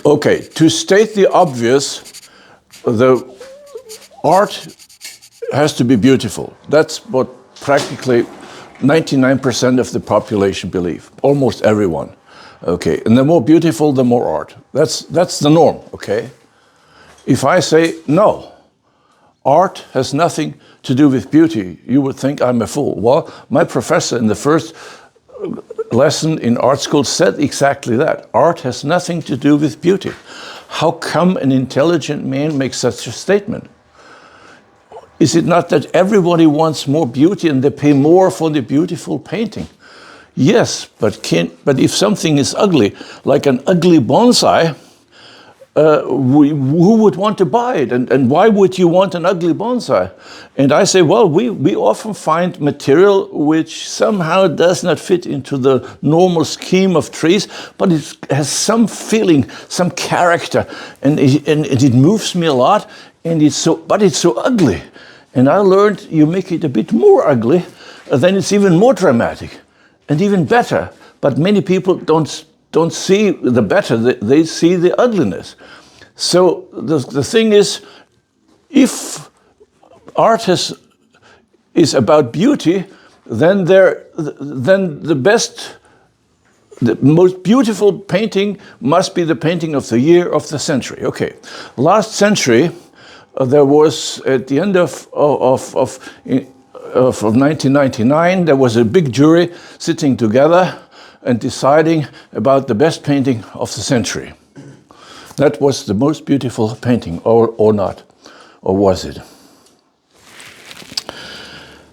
Okay, to state the obvious, the art has to be beautiful. That's what practically 99% of the population believe, almost everyone. Okay, and the more beautiful, the more art. That's the norm, okay? If I say, no, art has nothing to do with beauty, you would think I'm a fool. Well, my professor in the first lesson in art school said exactly that. Art has nothing to do with beauty. How come an intelligent man makes such a statement? Is it not that everybody wants more beauty and they pay more for the beautiful painting? Yes, but if something is ugly, like an ugly bonsai, who would want to buy it? And why would you want an ugly bonsai? And I say, well, we often find material which somehow does not fit into the normal scheme of trees, but it has some feeling, some character, and it moves me a lot, and but it's so ugly. And I learned you make it a bit more ugly, then it's even more dramatic and even better. But many people don't see the better, they see the ugliness. So the thing is, if art is about beauty, then the most beautiful painting must be the painting of the year, of the century. Okay, last century, there was, at the end of 1999, there was a big jury sitting together and deciding about the best painting of the century. That was the most beautiful painting, or not, or was it?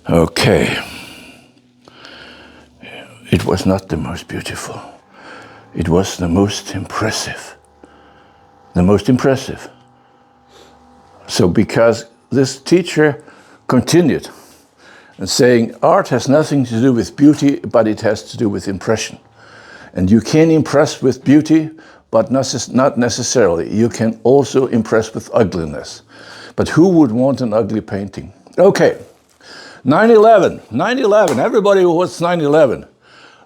Okay. It was not the most beautiful. It was the most impressive. The most impressive. So because this teacher continued and saying, art has nothing to do with beauty, but it has to do with impression. And you can impress with beauty, but not necessarily. You can also impress with ugliness. But who would want an ugly painting? Okay, 9/11, 9/11, everybody wants 9/11.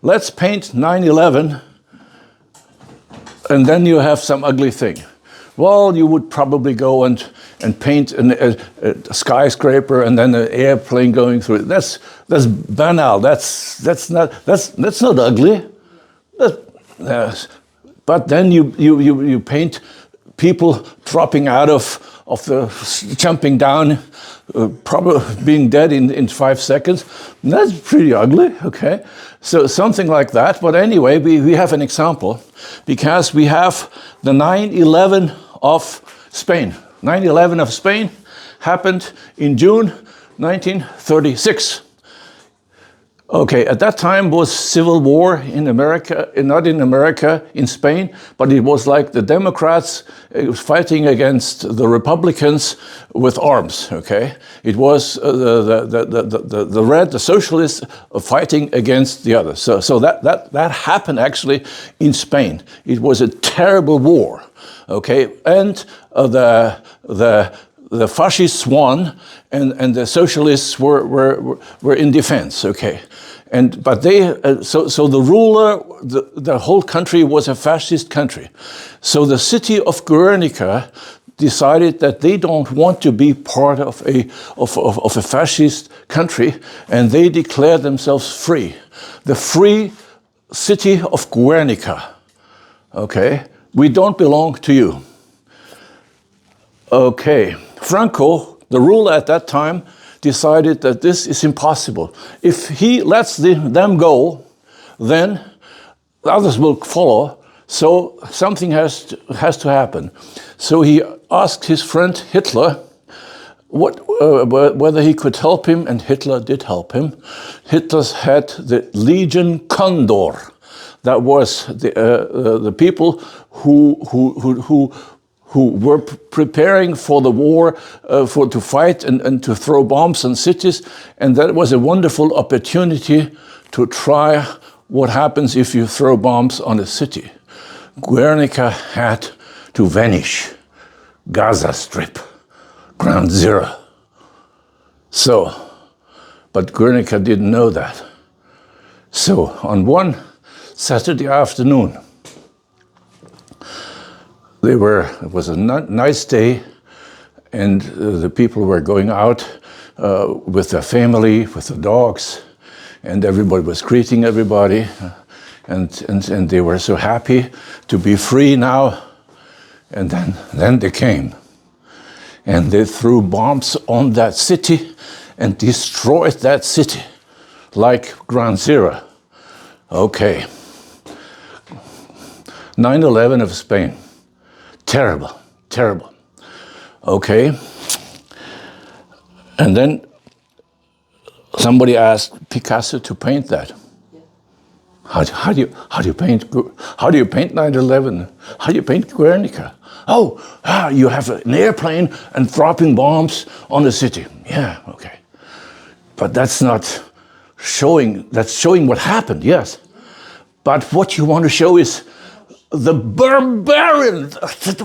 Let's paint 9/11, and then you have some ugly thing. Well, you would probably go and paint a skyscraper and then an airplane going through it. That's banal. That's not ugly. But then you paint people dropping out of the jumping down, probably being dead in 5 seconds. That's pretty ugly. Okay, so something like that. But anyway, we have an example because we have the 9/11 of Spain. 9/11 of Spain happened in June 1936. Okay, at that time was civil war in America, not in America, in Spain, but it was like the Democrats fighting against the Republicans with arms, okay? It was the socialists fighting against the others. So that happened actually in Spain. It was a terrible war, okay? And the fascists won, and the socialists were in defense, okay? But so the ruler, the whole country was a fascist country. So the city of Guernica decided that they don't want to be part of a fascist country, and they declared themselves free. The free city of Guernica, okay? We don't belong to you. Okay, Franco, the ruler at that time, decided that this is impossible. If he lets them go, then the others will follow. So something has to happen. So he asked his friend Hitler whether he could help him, and Hitler did help him. Hitler had the Legion Condor. That was the people who were preparing for the war, to fight and to throw bombs on cities. And that was a wonderful opportunity to try what happens if you throw bombs on a city. Guernica had to vanish. Gaza Strip, ground zero. So, but Guernica didn't know that. So on one Saturday afternoon, it was a nice day, and the people were going out with their family, with the dogs, and everybody was greeting everybody, and they were so happy to be free now. And then they came, and they threw bombs on that city and destroyed that city like Ground Zero. Okay. 9/11 of Spain. Terrible, terrible. Okay. And then somebody asked Picasso to paint that. How do you paint 9/11? How do you paint Guernica? Oh, you have an airplane and dropping bombs on the city. Yeah, okay. But that's not showing, that's showing what happened, yes. But what you want to show is the barbarian.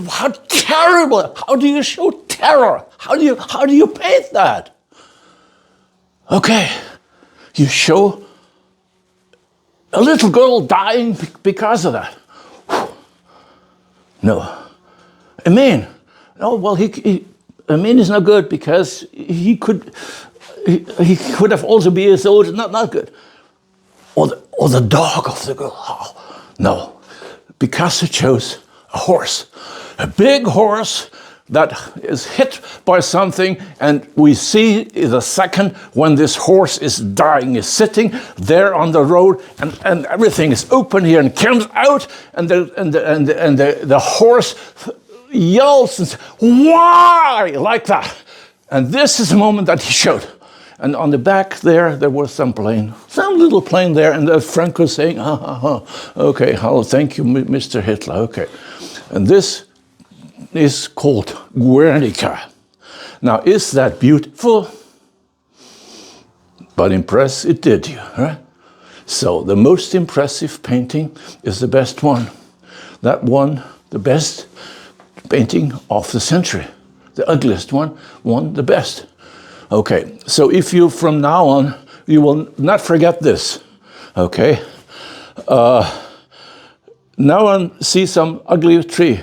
How terrible. How do you show terror? How do you paint that? Okay, you show a little girl dying because of that. No. Amen. Oh, well, Amen is not good because he could have also been his own, not good. Or the dog of the girl. Oh, no. Picasso chose a horse, a big horse that is hit by something, and we see the second when this horse is dying, is sitting there on the road, and everything is open here and comes out, and the horse yells and says, "Why?" like that. And this is the moment that he showed. And on the back there was some little plane there, and Franco saying, okay, thank you, Mr. Hitler, okay. And this is called Guernica. Now, is that beautiful? But impress it did you, right? So the most impressive painting is the best one. That one, the best painting of the century. The ugliest one won the best. Okay, so if you, from now on, you will not forget this, okay? Now on, see some ugly tree,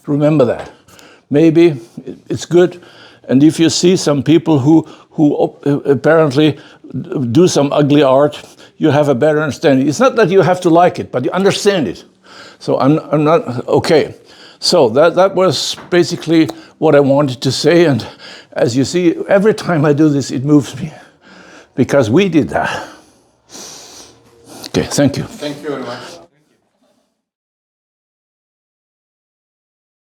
remember that. Maybe it's good, and if you see some people who apparently do some ugly art, you have a better understanding. It's not that you have to like it, but you understand it. So I'm not, okay. So that was basically what I wanted to say, and as you see, every time I do this, it moves me, because we did that. Okay, thank you. Thank you very much.